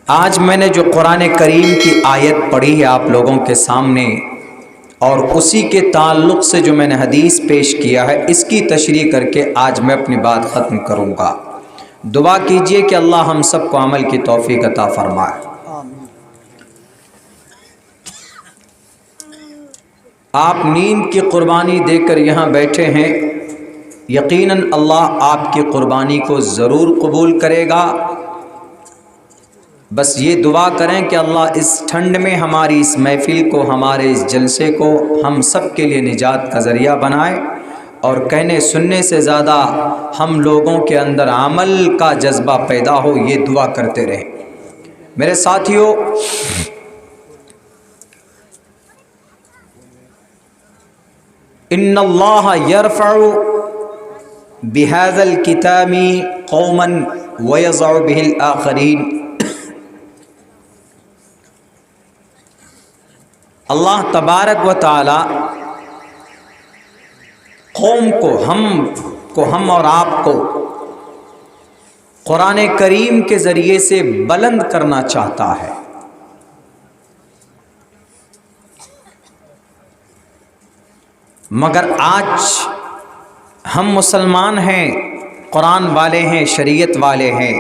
آج میں نے جو قرآن کریم کی آیت پڑھی ہے آپ لوگوں کے سامنے، اور اسی کے تعلق سے جو میں نے حدیث پیش کیا ہے، اس کی تشریح کر کے آج میں اپنی بات ختم کروں گا۔ دعا کیجئے کہ اللہ ہم سب کو عمل کی توفیق عطا فرمائے۔ آپ نیند کی قربانی دے کر یہاں بیٹھے ہیں، یقیناً اللہ آپ کی قربانی کو ضرور قبول کرے گا۔ بس یہ دعا کریں کہ اللہ اس ٹھنڈ میں ہماری اس محفل کو، ہمارے اس جلسے کو ہم سب کے لیے نجات کا ذریعہ بنائے، اور کہنے سننے سے زیادہ ہم لوگوں کے اندر عمل کا جذبہ پیدا ہو، یہ دعا کرتے رہیں۔ میرے ساتھیوں، ان اللہ یرفع بہذا الکتاب قوما ویضع بہ الآخرین۔ اللہ تبارک و تعالی قوم کو ہم اور آپ کو قرآن کریم کے ذریعے سے بلند کرنا چاہتا ہے۔ مگر آج ہم مسلمان ہیں، قرآن والے ہیں، شریعت والے ہیں،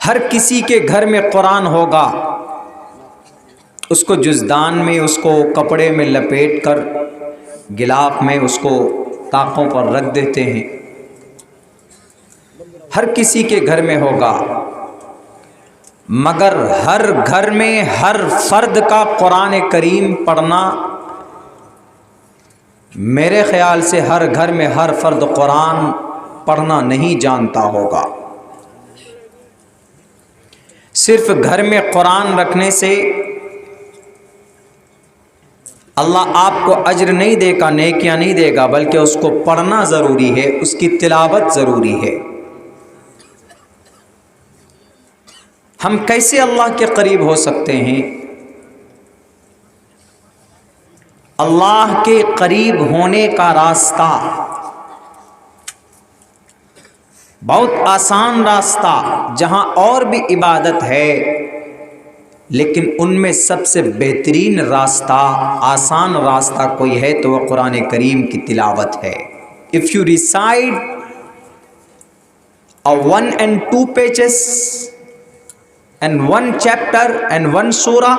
ہر کسی کے گھر میں قرآن ہوگا، اس کو جزدان میں، اس کو کپڑے میں لپیٹ کر غلاف میں اس کو طاقوں پر رکھ دیتے ہیں۔ ہر کسی کے گھر میں ہوگا، مگر ہر گھر میں ہر فرد کا قرآن کریم پڑھنا، میرے خیال سے ہر گھر میں ہر فرد قرآن پڑھنا نہیں جانتا ہوگا۔ صرف گھر میں قرآن رکھنے سے اللہ آپ کو اجر نہیں دے گا، نیکیاں نہیں دے گا، بلکہ اس کو پڑھنا ضروری ہے، اس کی تلاوت ضروری ہے۔ ہم کیسے اللہ کے قریب ہو سکتے ہیں؟ اللہ کے قریب ہونے کا راستہ بہت آسان راستہ، جہاں اور بھی عبادت ہے، لیکن ان میں سب سے بہترین راستہ، آسان راستہ کوئی ہے تو وہ قرآن کریم کی تلاوت ہے۔ If you recite a 1 and 2 pages and 1 chapter and 1 surah,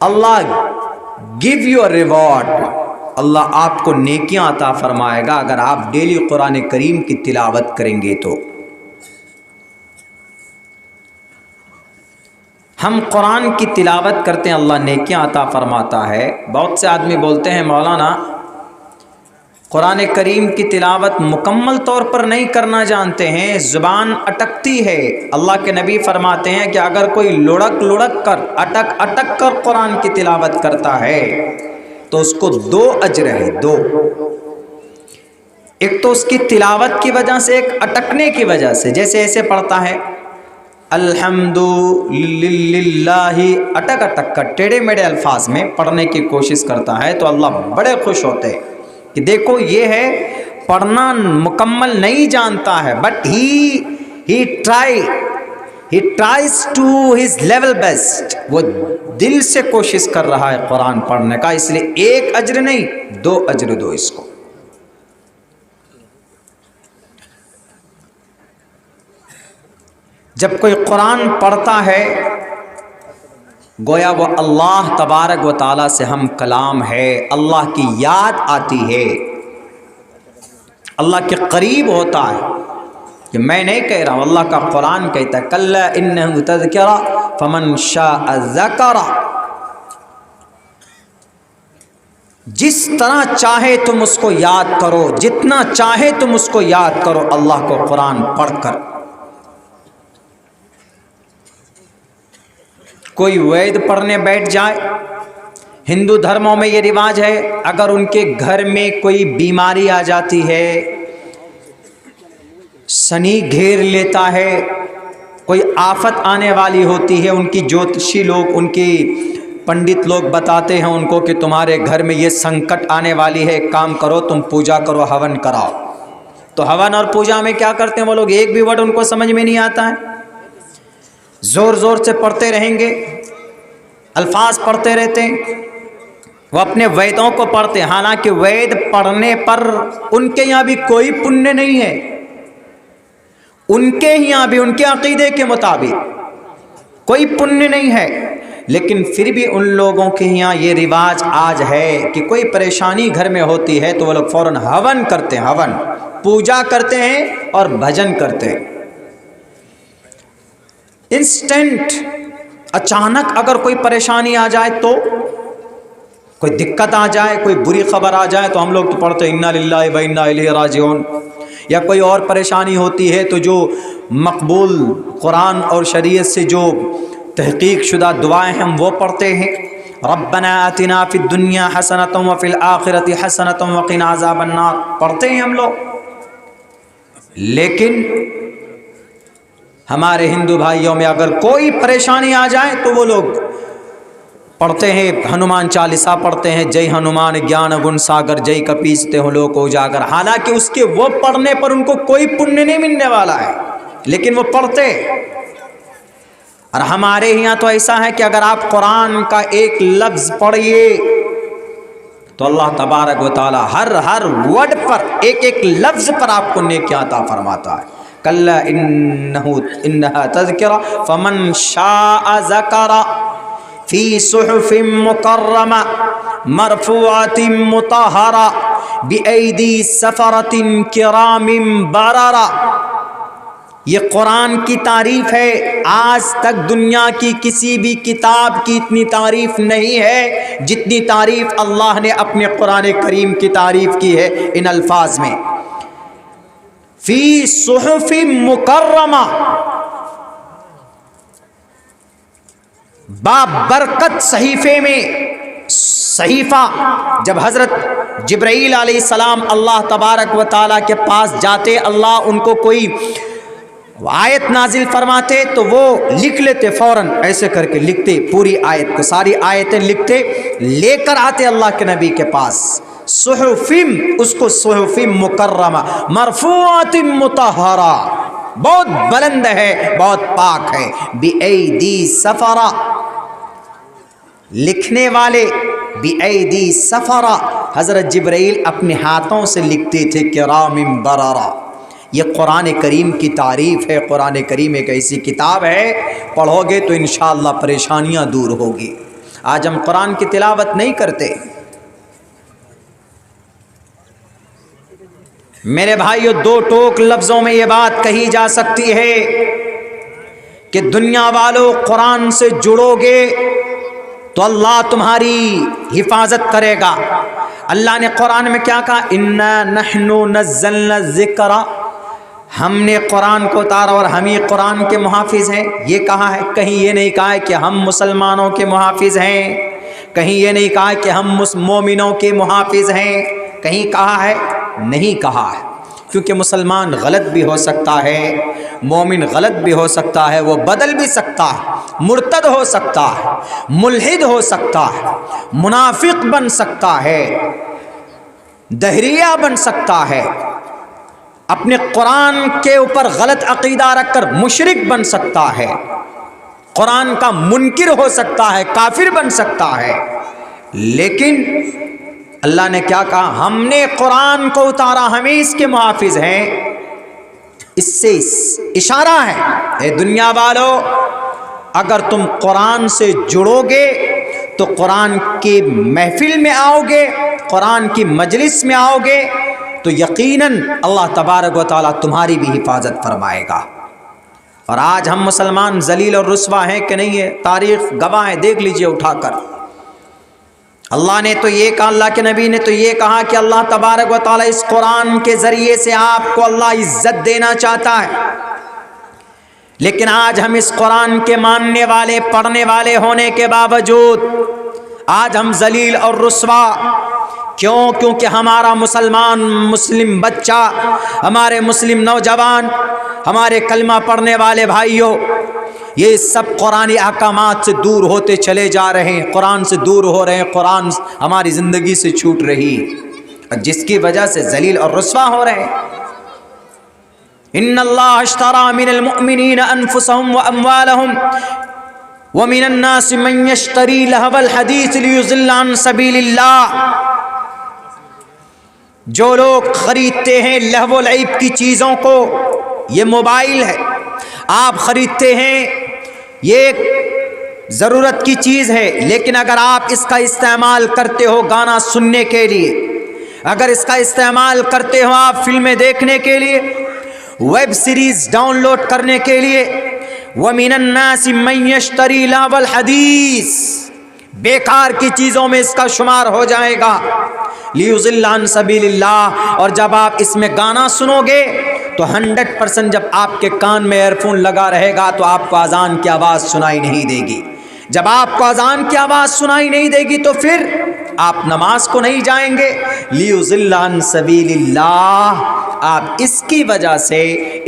Allah give you a reward۔ اللہ آپ کو نیکیاں عطا فرمائے گا اگر آپ ڈیلی قرآن کریم کی تلاوت کریں گے تو۔ ہم قرآن کی تلاوت کرتے ہیں، اللہ نیکیاں عطا فرماتا ہے۔ بہت سے آدمی بولتے ہیں مولانا قرآن کریم کی تلاوت مکمل طور پر نہیں کرنا جانتے ہیں، زبان اٹکتی ہے۔ اللہ کے نبی فرماتے ہیں کہ اگر کوئی لڑک کر اٹک کر قرآن کی تلاوت کرتا ہے تو اس کو 2 اجر ہے، 2۔ ایک تو اس کی تلاوت کی وجہ سے، ایک اٹکنے کی وجہ سے، جیسے ایسے پڑھتا ہے الحمد للہ، اٹک کر ٹیڑھے میڑھے الفاظ میں پڑھنے کی کوشش کرتا ہے، تو اللہ بڑے خوش ہوتے ہیں کہ دیکھو یہ ہے پڑھنا مکمل نہیں جانتا ہے، but he tries to his level best، وہ دل سے کوشش کر رہا ہے قرآن پڑھنے کا، اس لیے 1 اجر نہیں 2 اجر دو اس کو۔ جب کوئی قرآن پڑھتا ہے گویا وہ اللہ تبارک و تعالیٰ سے ہم کلام ہے، اللہ کی یاد آتی ہے، اللہ کے قریب ہوتا ہے۔ کہ میں نہیں کہہ رہا ہوں، اللہ کا قرآن کہتا ہے کلا انہ تذکرہ فمن شاء ذکر۔ جس طرح چاہے تم اس کو یاد کرو، جتنا چاہے تم اس کو یاد کرو اللہ کو قرآن پڑھ کر۔ کوئی وید پڑھنے بیٹھ جائے، ہندو دھرموں میں یہ رواج ہے، اگر ان کے گھر میں کوئی بیماری آ جاتی ہے، شنی گھیر لیتا ہے، کوئی آفت آنے والی ہوتی ہے، ان کی جوتشی لوگ، ان کی پنڈت لوگ بتاتے ہیں ان کو کہ تمہارے گھر میں یہ سنکٹ آنے والی ہے، ایک کام کرو تم پوجا کرو، ہون کراؤ۔ تو ہون اور پوجا میں کیا کرتے ہیں وہ لوگ؟ ایک بھی ورڈ ان کو سمجھ میں نہیں آتا ہے، زور زور سے پڑھتے رہیں گے، الفاظ پڑھتے رہتے ہیں، وہ اپنے ویدوں کو پڑھتے ہیں، حالانکہ وید پڑھنے پر ان کے یہاں بھی کوئی پنیہ نہیں ہے، ان کے یہاں بھی ان کے عقیدے کے مطابق کوئی پنیہ نہیں ہے، لیکن پھر بھی ان لوگوں کے یہاں یہ رواج آج ہے کہ کوئی پریشانی گھر میں ہوتی ہے تو وہ لوگ فوراً ہون کرتے ہیں، ہون پوجا کرتے ہیں اور بھجن کرتے ہیں۔ انسٹنٹ، اچانک اگر کوئی پریشانی آ جائے تو، کوئی دقت آ جائے، کوئی بری خبر آ جائے تو ہم لوگ تو پڑھتے ہیں انا للہ و انا الیہ راجعون، یا کوئی اور پریشانی ہوتی ہے تو جو مقبول قرآن اور شریعت سے جو تحقیق شدہ دعائیں ہم وہ پڑھتے ہیں، ربنا آتنا فی الدنیا حسنۃ وفی الآخرۃ حسنۃ وقنا عذاب النار پڑھتے ہیں ہم لوگ۔ لیکن ہمارے ہندو بھائیوں میں اگر کوئی پریشانی آ جائے تو وہ لوگ پڑھتے ہیں ہنومان چالیسا، پڑھتے ہیں جے ہنومان گیان گن ساگر جے کپیستے ہوں لوگ اجاگر، حالانکہ اس کے وہ پڑھنے پر ان کو کوئی پنیہ نہیں ملنے والا ہے، لیکن وہ پڑھتے۔ اور ہمارے یہاں تو ایسا ہے کہ اگر آپ قرآن کا ایک لفظ پڑھیے تو اللہ تبارک و تعالی ہر ورڈ پر، ایک ایک لفظ پر آپ کو نیکی عطا فرماتا ہے۔ کلا انہا تذکرہ فمن شاء ذکر فی صحف مکرمہ مرفوعۃ مطہرہ بایدی سفرۃ کرام بررہ۔ یہ قرآن کی تعریف ہے، آج تک دنیا کی کسی بھی کتاب کی اتنی تعریف نہیں ہے جتنی تعریف اللہ نے اپنے قرآن کریم کی تعریف کی ہے ان الفاظ میں، فی صحف مکرمہ، بابرکت صحیفے میں۔ صحیفہ جب حضرت جبرائیل علیہ السلام اللہ تبارک و تعالیٰ کے پاس جاتے، اللہ ان کو کوئی آیت نازل فرماتے تو وہ لکھ لیتے، فوراً ایسے کر کے لکھتے پوری آیت کو، ساری آیتیں لکھتے، لے کر آتے اللہ کے نبی کے پاس۔ صحفم، اس کو صحفم مکرمہ مرفوعات مطہرہ، بہت بلند ہے، بہت پاک ہے، بایدی سفرہ، لکھنے والے، بایدی سفرہ، حضرت جبرائیل اپنے ہاتھوں سے لکھتے تھے، کرام بررہ۔ یہ قرآن کریم کی تعریف ہے۔ قرآن کریم ایک ایسی کتاب ہے، پڑھو گے تو انشاءاللہ پریشانیاں دور ہوگی۔ آج ہم قرآن کی تلاوت نہیں کرتے۔ میرے بھائیو، دو ٹوک لفظوں میں یہ بات کہی جا سکتی ہے کہ دنیا والوں قرآن سے جڑو گے تو اللہ تمہاری حفاظت کرے گا۔ اللہ نے قرآن میں کیا کہا؟ انا نحن نزلنا الذکر، ہم نے قرآن کو اتارا اور ہم ہی قرآن کے محافظ ہیں۔ یہ کہا ہے، کہیں یہ نہیں کہا ہے کہ ہم مسلمانوں کے محافظ ہیں، کہیں یہ نہیں کہا ہے کہ ہم مومنوں کے محافظ ہیں، کہیں کہا ہے؟ نہیں کہا ہے، کیونکہ مسلمان غلط بھی ہو سکتا ہے، مومن غلط بھی ہو سکتا ہے، وہ بدل بھی سکتا ہے، مرتد ہو سکتا ہے، ملحد ہو سکتا ہے، منافق بن سکتا ہے، دہریہ بن سکتا ہے، اپنے قرآن کے اوپر غلط عقیدہ رکھ کر مشرک بن سکتا ہے، قرآن کا منکر ہو سکتا ہے، کافر بن سکتا ہے۔ لیکن اللہ نے کیا کہا؟ ہم نے قرآن کو اتارا، ہم ہی اس کے محافظ ہیں۔ اس سے اشارہ ہے، اے دنیا والو، اگر تم قرآن سے جڑو گے تو قرآن کی محفل میں آؤ گے، قرآن کی مجلس میں آؤ گے تو یقیناً اللہ تبارک و تعالیٰ تمہاری بھی حفاظت فرمائے گا۔ اور آج ہم مسلمان ذلیل اور رسوا ہیں کہ نہیں ہے؟ تاریخ گواہ ہے، دیکھ لیجئے اٹھا کر۔ اللہ نے تو یہ کہا، اللہ کے نبی نے تو یہ کہا کہ اللہ تبارک و تعالیٰ اس قرآن کے ذریعے سے آپ کو اللہ عزت دینا چاہتا ہے، لیکن آج ہم اس قرآن کے ماننے والے، پڑھنے والے ہونے کے باوجود آج ہم ذلیل اور رسوا کیوں؟ کیونکہ ہمارا مسلم بچہ، ہمارے مسلم نوجوان، ہمارے کلمہ پڑھنے والے بھائیوں، یہ سب قرآنی احکامات سے دور ہوتے چلے جا رہے ہیں، قرآن سے دور ہو رہے ہیں، قرآن ہماری زندگی سے چھوٹ رہی، اور جس کی وجہ سے ذلیل اور رسوا ہو رہے ہیں۔ ان اللہ اشتری من المؤمنین انفسهم واموالهم ومن الناس من یشتری لہو الحدیث لیضل عن سبیل اللہ. جو لوگ خریدتے ہیں لہو العیب کی چیزوں کو، یہ موبائل ہے آپ خریدتے ہیں، یہ ایک ضرورت کی چیز ہے، لیکن اگر آپ اس کا استعمال کرتے ہو گانا سننے کے لیے، اگر اس کا استعمال کرتے ہو آپ فلمیں دیکھنے کے لیے، ویب سیریز ڈاؤن لوڈ کرنے کے لیے، وَمِنَ النَّاسِ مَن يَشْتَرِي لَهْوَ الْحَدِيثِ، بیکار کی چیزوں میں اس کا شمار ہو جائے گا، لِيُضِلَّ عَن سَبِيلِ اللَّهِ. اور جب آپ اس میں گانا سنو گے تو 100% جب آپ کے کان میں ایئر فون لگا رہے گا تو آپ کو اذان کی آواز سنائی نہیں دے گی. جب آپ کو اذان کی آواز سنائی نہیں دے گی تو پھر آپ نماز کو نہیں جائیں گے. لیضل عن سبیل اللہ. آپ اس کی وجہ سے،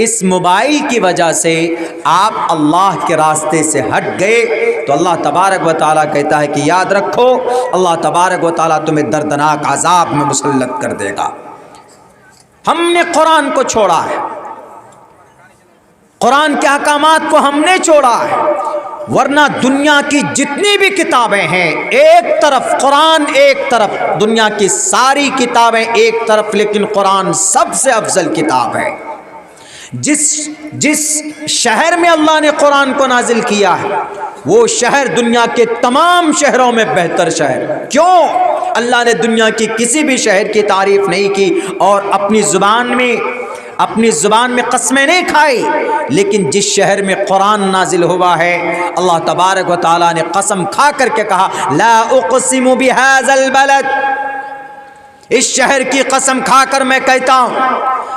اس موبائل کی وجہ سے آپ اللہ کے راستے سے ہٹ گئے. تو اللہ تبارک و تعالیٰ کہتا ہے کہ یاد رکھو، اللہ تبارک و تعالیٰ تمہیں دردناک عذاب میں مسلط کر دے گا. ہم نے قرآن کو چھوڑا ہے، قرآن کے احکامات کو ہم نے چھوڑا ہے، ورنہ دنیا کی جتنی بھی کتابیں ہیں ایک طرف، قرآن ایک طرف، دنیا کی ساری کتابیں ایک طرف، لیکن قرآن سب سے افضل کتاب ہے. جس شہر میں اللہ نے قرآن کو نازل کیا ہے وہ شہر دنیا کے تمام شہروں میں بہتر شہر. کیوں؟ اللہ نے دنیا کی کسی بھی شہر کی تعریف نہیں کی اور اپنی زبان میں قسمیں نہیں کھائی، لیکن جس شہر میں قرآن نازل ہوا ہے اللہ تبارک و تعالیٰ نے قسم کھا کر کے کہا لا اقسم بہذا البلد. اس شہر کی قسم کھا کر میں کہتا ہوں.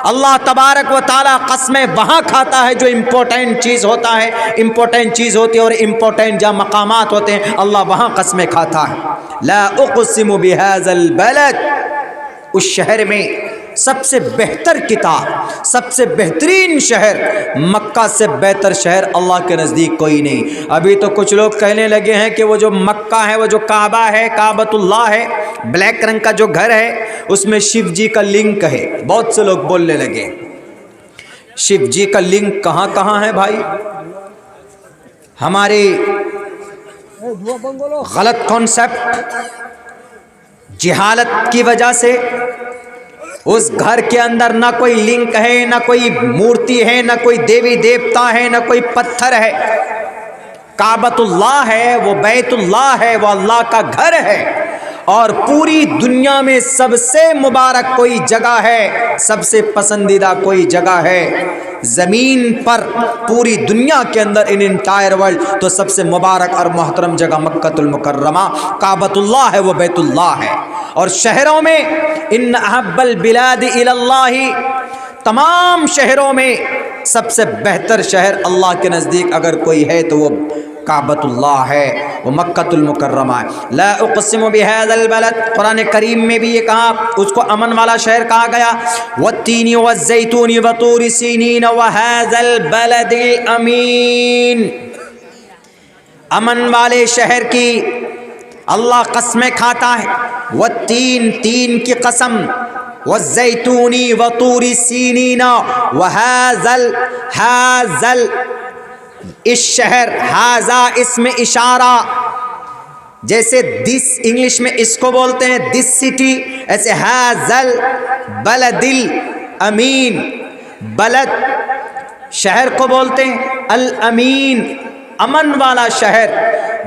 اللہ تبارک و تعالیٰ قسمیں وہاں کھاتا ہے جو امپورٹنٹ چیز ہوتا ہے، امپورٹنٹ چیز ہوتی ہے، اور امپورٹنٹ جہاں مقامات ہوتے ہیں اللہ وہاں قسمیں کھاتا ہے. لا اقسم بہذا البلد. اس شہر میں سب سے بہتر کتاب، سب سے بہترین شہر، مکہ سے بہتر شہر اللہ کے نزدیک کوئی نہیں. ابھی تو کچھ لوگ کہنے لگے ہیں کہ وہ جو مکہ ہے، وہ جو کعبہ ہے، کعبۃ اللہ ہے، بلیک رنگ کا جو گھر ہے اس میں شیو جی کا لنک ہے. بہت سے لوگ بولنے لگے شیو جی کا لنک کہاں کہاں ہے بھائی؟ ہماری غلط کانسیپٹ، جہالت کی وجہ سے اس گھر کے اندر نہ کوئی لنک ہے، نہ کوئی مورتی ہے، نہ کوئی دیوی دیوتا ہے، نہ کوئی پتھر ہے. کعبۃ اللہ ہے، وہ بیت اللہ ہے، وہ اللہ کا گھر ہے. اور پوری دنیا میں سب سے مبارک کوئی جگہ ہے، سب سے پسندیدہ کوئی جگہ ہے زمین پر، پوری دنیا کے اندر، ان انٹائر ورلڈ، تو سب سے مبارک اور محترم جگہ مکہ المکرمہ کعبۃ اللہ ہے، وہ بیت اللہ ہے. اور شہروں میں ان احب البلاد الی اللہ، تمام شہروں میں سب سے بہتر شہر اللہ کے نزدیک اگر کوئی ہے تو وہ کعبۃ اللہ ہے، وہ مکہ المکرمہ ہے. لا اقسم بہذا البلد. قرآن کریم میں بھی یہ کہا، اس کو امن والا شہر کہا گیا. والتین والزیتون وطور سینین وہذا البلد الامین. امن والے شہر کی اللہ قسمیں کھاتا ہے. والتین، تین کی قسم، والزیتون وطور سینین وہذا اس شہر، ہاذا اس میں اشارہ، جیسے دس انگلش میں اس کو بولتے ہیں دس سٹی، ایسے ہاذل بلد الامین، بلد شہر کو بولتے ہیں الامین، امن والا شہر.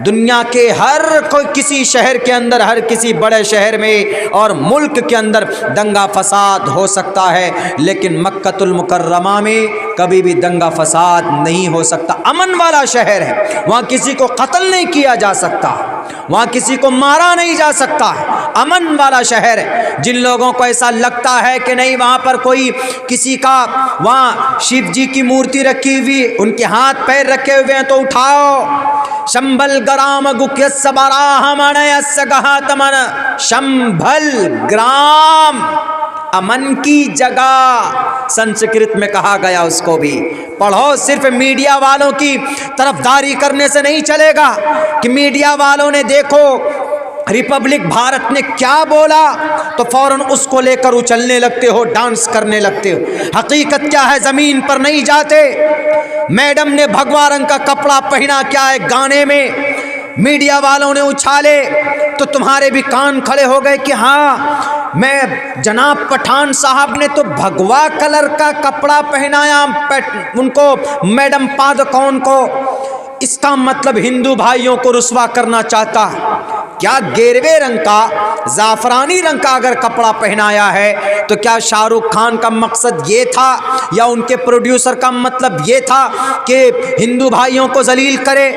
دنیا کے ہر کوئی کسی شہر کے اندر، ہر کسی بڑے شہر میں اور ملک کے اندر دنگا فساد ہو سکتا ہے، لیکن مکہ المکرمہ میں کبھی بھی دنگا فساد نہیں ہو سکتا. امن والا شہر ہے، وہاں کسی کو قتل نہیں کیا جا سکتا، وہاں کسی کو مارا نہیں جا سکتا ہے. امن والا شہر ہے. جن لوگوں کو ایسا لگتا ہے کہ نہیں وہاں پر کوئی کسی کا، وہاں شیو جی کی مورتی رکھی ہوئی، ان کے ہاتھ پیر رکھے ہوئے ہیں تو اٹھاؤ. شمبل گرام گکیس براہ من یسگہ تمن، شمبل گرام، امن کی جگہ سنسکرت میں کہا گیا. اس کو بھی پڑھو. صرف میڈیا والوں کی طرفداری کرنے سے نہیں چلے گا کہ میڈیا والوں نے دیکھو ریپبلک بھارت نے کیا بولا تو فوراً اس کو لے کر اچھلنے لگتے ہو، ڈانس کرنے لگتے ہو۔ حقیقت کیا ہے زمین پر نہیں جاتے۔ میڈم نے بھگوا رنگ کا کپڑا پہنا کیا ہے گانے میں، میڈیا والوں نے اچھالے تو تمہارے بھی کان کھڑے ہو گئے کہ ہاں میں جناب پٹھان صاحب نے تو بھگوا کلر کا کپڑا پہنایا ان کو، میڈم پادکون کو۔ اس کا مطلب ہندو بھائیوں کو رسوا کرنا چاہتا ہے کیا؟ گیروے رنگ کا، زعفرانی رنگ کا اگر کپڑا پہنایا ہے تو کیا شاہ رخ خان کا مقصد یہ تھا یا ان کے پروڈیوسر کا مطلب یہ تھا کہ ہندو بھائیوں کو ذلیل کرے؟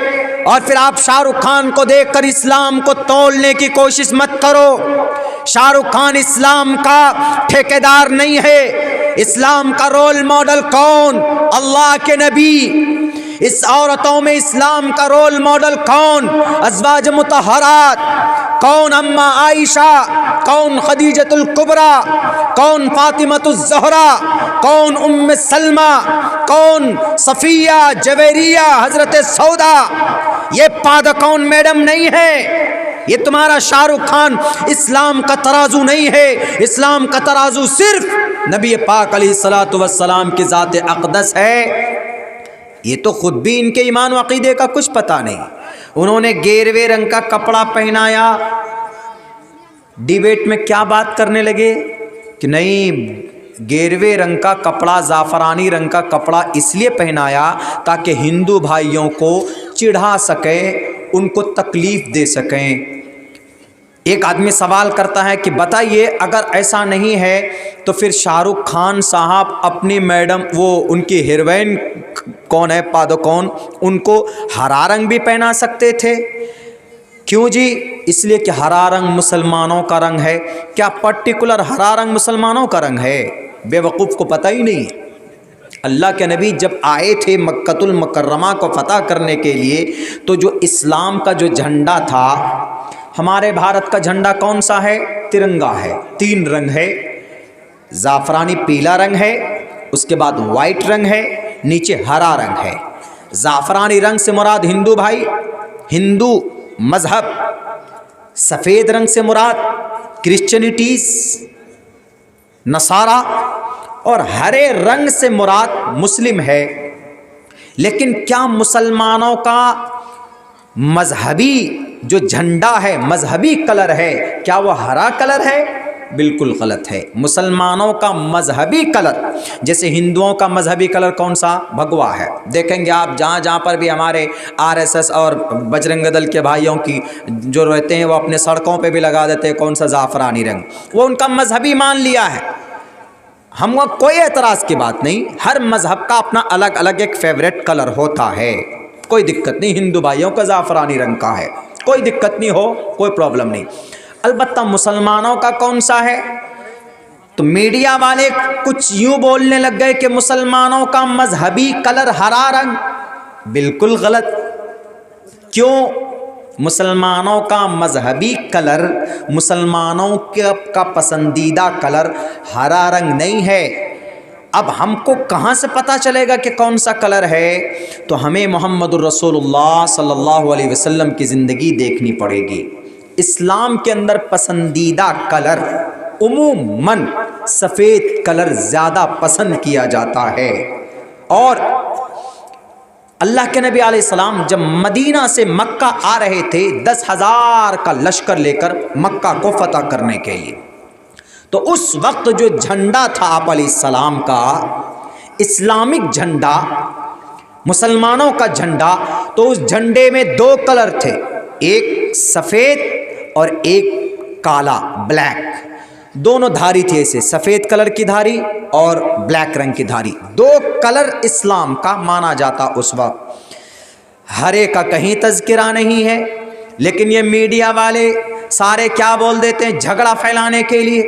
اور پھر آپ شاہ رخ خان کو دیکھ کر اسلام کو تولنے کی کوشش مت کرو۔ شاہ رخ خان اسلام کا ٹھیکیدار نہیں ہے۔ اسلام کا رول ماڈل کون؟ اللہ کے نبی۔ اس عورتوں میں اسلام کا رول ماڈل کون؟ ازواج مطہرات۔ کون؟ اماں عائشہ، کون خدیجۃ الکبریٰ، کون فاطمۃ الزہرا، کون ام سلمہ، کون صفیہ جویریہ، حضرت سودا۔ یہ پادکون میڈم نہیں ہے، یہ تمہارا شاہ رخ خان۔ اسلام کا ترازو نہیں ہے، اسلام کا ترازو صرف نبی پاک علیہ الصلوۃ والسلام کی ذات اقدس ہے۔ یہ تو خود بھی ان کے ایمان و عقیدے کا کچھ پتہ نہیں۔ انہوں نے گیروے رنگ کا کپڑا پہنایا، ڈیبیٹ میں کیا بات کرنے لگے کہ نہیں گیروے رنگ کا کپڑا، زعفرانی رنگ کا کپڑا اس لیے پہنایا تاکہ ہندو بھائیوں کو چڑھا سکیں، ان کو تکلیف دے سکیں۔ ایک آدمی سوال کرتا ہے کہ بتائیے اگر ایسا نہیں ہے تو پھر شاہ رخ خان صاحب اپنی میڈم، وہ ان کی ہیروئن کون ہے پادکون، ان کو ہرا رنگ بھی پہنا سکتے تھے؟ کیوں جی؟ اس لیے کہ ہرا رنگ مسلمانوں کا رنگ ہے۔ کیا پرٹیکولر ہرا رنگ مسلمانوں کا رنگ ہے؟ بے وقوف کو پتہ ہی نہیں۔ اللہ کے نبی جب آئے تھے مکۃ المکرمہ کو فتح کرنے کے لیے تو جو اسلام کا جو جھنڈا تھا، ہمارے بھارت کا جھنڈا کون سا ہے؟ ترنگا ہے، 3 رنگ ہے، زعفرانی پیلا رنگ ہے، اس کے بعد وائٹ رنگ ہے، نیچے ہرا رنگ ہے۔ زعفرانی رنگ سے مراد ہندو بھائی، ہندو مذہب، سفید رنگ سے مراد کرسچینٹیز، نصارہ، اور ہرے رنگ سے مراد مسلم ہے۔ لیکن کیا مسلمانوں کا مذہبی جو جھنڈا ہے، مذہبی کلر ہے، کیا وہ ہرا کلر ہے؟ بالکل غلط ہے۔ مسلمانوں کا مذہبی کلر، جیسے ہندوؤں کا مذہبی کلر کون سا؟ بھگوا ہے۔ دیکھیں گے آپ جہاں جہاں پر بھی ہمارے RSS اور بجرنگ دل کے بھائیوں کی جو رہتے ہیں وہ اپنے سڑکوں پہ بھی لگا دیتے ہیں کون سا؟ زعفرانی رنگ۔ وہ ان کا مذہبی مان لیا ہے۔ ہم کو کوئی اعتراض کی بات نہیں، ہر مذہب کا اپنا الگ الگ ایک فیوریٹ کلر ہوتا ہے، کوئی دقت نہیں۔ ہندو بھائیوں کا زعفرانی رنگ کا ہے، کوئی دقت نہیں ہو، کوئی پرابلم نہیں۔ البتہ مسلمانوں کا کون سا ہے؟ تو میڈیا والے کچھ یوں بولنے لگ گئے کہ مسلمانوں کا مذہبی کلر ہرا رنگ۔ بالکل غلط۔ کیوں؟ مسلمانوں کا مذہبی کلر، مسلمانوں کا پسندیدہ کلر ہرا رنگ نہیں ہے۔ اب ہم کو کہاں سے پتہ چلے گا کہ کون سا کلر ہے؟ تو ہمیں محمد الرسول اللہ صلی اللہ علیہ وسلم کی زندگی دیکھنی پڑے گی۔ اسلام کے اندر پسندیدہ کلر عموماً سفید کلر زیادہ پسند کیا جاتا ہے۔ اور اللہ کے نبی علیہ السلام جب مدینہ سے مکہ آ رہے تھے 10,000 کا لشکر لے کر مکہ کو فتح کرنے کے لیے، تو اس وقت جو جھنڈا تھا آپ علیہ السلام کا، اسلامک جھنڈا، مسلمانوں کا جھنڈا، تو اس جھنڈے میں 2 کلر تھے، ایک سفید اور ایک کالا، بلیک۔ دونوں دھاری تھی، ایسے سفید کلر کی دھاری اور بلیک رنگ کی دھاری، 2 کلر اسلام کا مانا جاتا اس وقت۔ ہرے کا کہیں تذکرہ نہیں ہے، لیکن یہ میڈیا والے سارے کیا بول دیتے ہیں جھگڑا پھیلانے کے لیے؟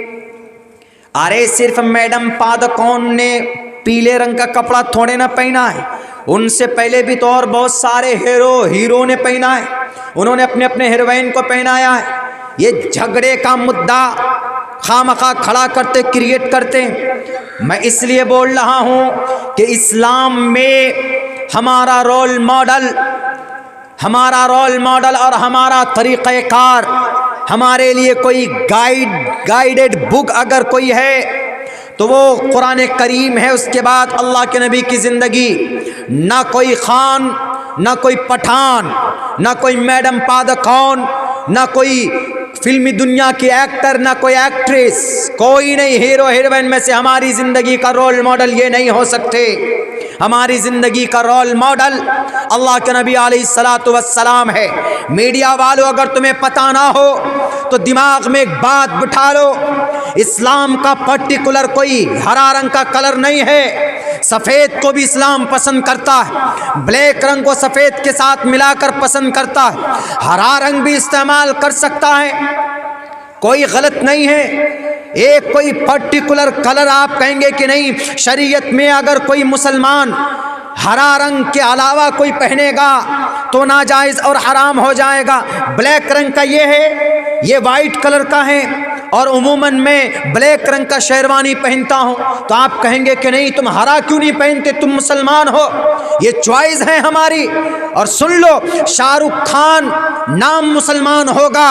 ارے صرف میڈم پادکون نے پیلے رنگ کا کپڑا تھوڑے نہ پہنا ہے، ان سے پہلے بھی تو اور بہت سارے ہیرو نے پہنا ہے، انہوں نے اپنے اپنے ہیروئن کو پہنایا ہے۔ یہ جھگڑے کا مدعا خامخواہ کھڑا کرتے، کریٹ کرتے ہیں۔ میں اس لیے بول رہا ہوں کہ اسلام میں ہمارا رول ماڈل اور ہمارا طریقہ کار ہمارے لیے کوئی گائیڈڈ بک اگر کوئی ہے تو وہ قرآن کریم ہے. اس کے بعد اللہ کے نبی کی زندگی. نہ کوئی خان، نہ کوئی پٹھان، نہ کوئی میڈم پادکون، نہ کوئی فلمی دنیا کی ایکٹر، نہ کوئی ایکٹریس، کوئی نہیں. ہیرو ہیروئن میں سے ہماری زندگی کا رول ماڈل یہ نہیں ہو سکتے. ہماری زندگی کا رول ماڈل اللہ کے نبی علیہ الصلوۃ والسلام ہے. میڈیا والوں اگر تمہیں پتہ نہ ہو تو دماغ میں ایک بات بٹھا لو، اسلام کا پرٹیکولر کوئی ہرا رنگ کا کلر نہیں ہے. سفید کو بھی اسلام پسند کرتا ہے، بلیک رنگ کو سفید کے ساتھ ملا کر پسند کرتا ہے، ہرا رنگ بھی استعمال کر سکتا ہے، کوئی غلط نہیں ہے. ایک کوئی پرٹیکولر کلر آپ کہیں گے کہ نہیں، شریعت میں اگر کوئی مسلمان ہرا رنگ کے علاوہ کوئی پہنے گا تو ناجائز اور حرام ہو جائے گا. بلیک رنگ کا یہ ہے، یہ وائٹ کلر کا ہے، اور عموماً میں بلیک رنگ کا شیروانی پہنتا ہوں، تو آپ کہیں گے کہ نہیں تم ہرا کیوں نہیں پہنتے، تم مسلمان ہو. یہ چوائس ہے ہماری. اور سن لو، شاہ رخ خان نام مسلمان ہوگا،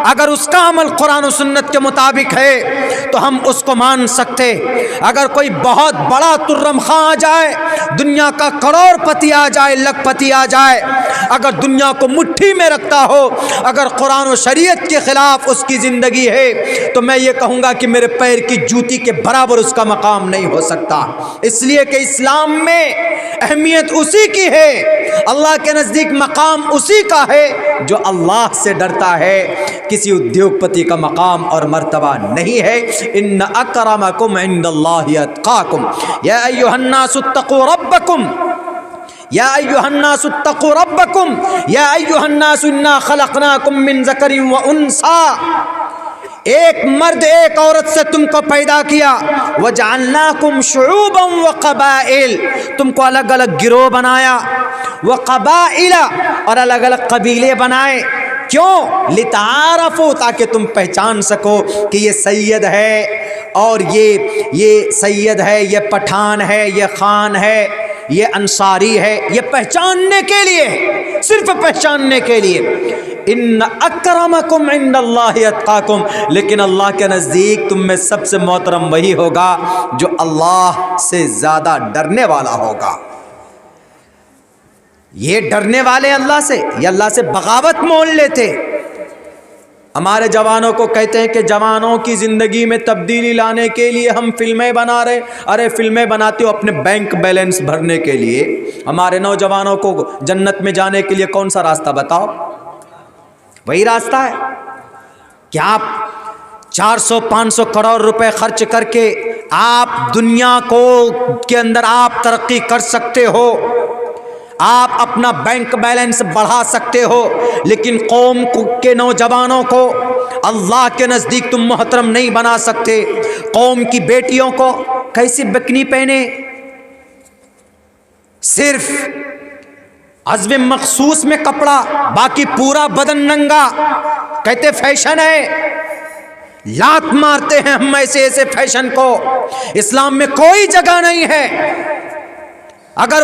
اگر اس کا عمل قرآن و سنت کے مطابق ہے تو ہم اس کو مان سکتے. اگر کوئی بہت بڑا ترم خاں آ جائے، دنیا کا کروڑ پتی آ جائے، لکھ پتی آ جائے، اگر دنیا کو مٹھی میں رکھتا ہو، اگر قرآن و شریعت کے خلاف اس کی زندگی ہے تو میں یہ کہوں گا کہ میرے پیر کی جوتی کے برابر اس کا مقام نہیں ہو سکتا. اس لیے کہ اسلام میں اہمیت اسی کی ہے، اللہ کے نزدیک مقام اسی کا ہے جو اللہ سے ڈرتا ہے. کسی ادیوگ پتی کا مقام اور مرتبہ نہیں ہے. ان اکرمکم عند اللہ اتقاکم یا ایھا الناس اتقوا ربکم یا ایھا الناس اتقوا ربکم یا ایھا الناس انا خلقناکم من ذکر و انثی. ایک مرد ایک عورت سے تم کو پیدا کیا. وجعلناکم شعوبا وقبائل، تم کو الگ الگ گروہ بنایا. وقبائل، اور الگ الگ قبیلے بنائے. کیوں؟ لتعارفوا، تاکہ تم پہچان سکو کہ یہ سید ہے اور یہ سید ہے، یہ پٹھان ہے، یہ خان ہے، یہ انصاری ہے. یہ پہچاننے کے لیے، صرف پہچاننے کے لیے. ان اکرمکم عند اللہ اتقاکم، لیکن اللہ کے نزدیک تم میں سب سے محترم وہی ہوگا جو اللہ سے زیادہ ڈرنے والا ہوگا. یہ ڈرنے والے اللہ سے، یہ اللہ سے بغاوت مول لیتے. ہمارے جوانوں کو کہتے ہیں کہ جوانوں کی زندگی میں تبدیلی لانے کے لیے ہم فلمیں بنا رہے. ارے فلمیں بناتے ہو اپنے بینک بیلنس بھرنے کے لیے. ہمارے نوجوانوں کو جنت میں جانے کے لیے کون سا راستہ بتاؤ؟ وہی راستہ ہے کہ آپ 400-500 کروڑ روپے خرچ کر کے آپ دنیا کے اندر آپ ترقی کر سکتے ہو، آپ اپنا بینک بیلنس بڑھا سکتے ہو، لیکن قوم کے نوجوانوں کو اللہ کے نزدیک تم محترم نہیں بنا سکتے. قوم کی بیٹیوں کو کیسی بکنی پہنے، صرف عزم مخصوص میں کپڑا، باقی پورا بدن ننگا، کہتے فیشن ہے. لات مارتے ہیں ہم ایسے فیشن کو. اسلام میں کوئی جگہ نہیں ہے. اگر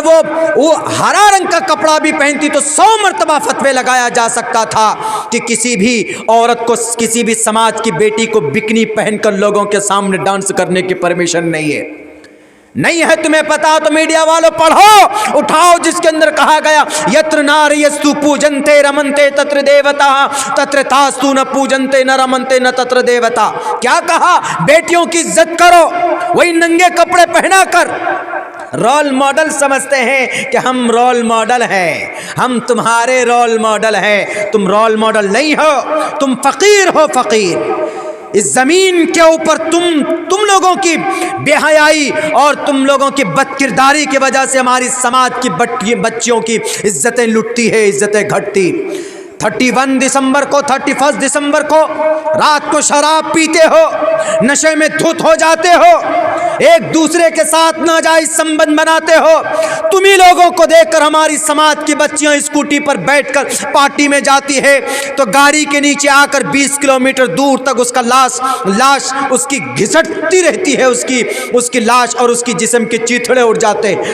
وہ ہرا رنگ کا کپڑا بھی پہنتی تو 100 مرتبہ فتوی لگایا جا سکتا تھا کہ کسی بھی عورت کو، کسی بھی سماج کی بیٹی کو بکنی پہن کر لوگوں کے سامنے ڈانس کرنے کی پرمیشن نہیں ہے. نہیں ہے تمہیں پتا تو میڈیا والوں پڑھو، اٹھاؤ جس کے اندر کہا گیا یتر ناریستو پوجنتے رمنتے تتر دیوتا تتر تاستو نہ پوجنتے نہ رمنتے نہ تتر دیوتا. کیا کہا؟ بیٹیوں کی عزت کرو، وہی ننگے کپڑے پہنا کر. رول ماڈل سمجھتے ہیں کہ ہم رول ماڈل ہیں، ہم تمہارے رول ماڈل ہیں. تم رول ماڈل نہیں ہو، تم فقیر ہو. فقیر اس زمین کے اوپر تم لوگوں کی بے حیائی اور تم لوگوں کی بد کرداری کی وجہ سے ہماری سماج کی بچیوں کی عزتیں لٹتی ہے، عزتیں گھٹتی. 31 دسمبر کو 31 دسمبر کو رات کو شراب پیتے ہو، نشے میں دھت ہو جاتے ہو، ایک دوسرے کے ساتھ ناجائز سمبند بناتے ہو. تمہیں لوگوں کو دیکھ کر ہماری سماج کی بچیاں اسکوٹی پر بیٹھ کر پارٹی میں جاتی ہے تو گاڑی کے نیچے آ کر 20 کلومیٹر دور تک اس کا لاش اس کی گھسٹتی رہتی ہے، اس کی لاش اور اس کی جسم کے چیتھڑے اڑ جاتے ہیں.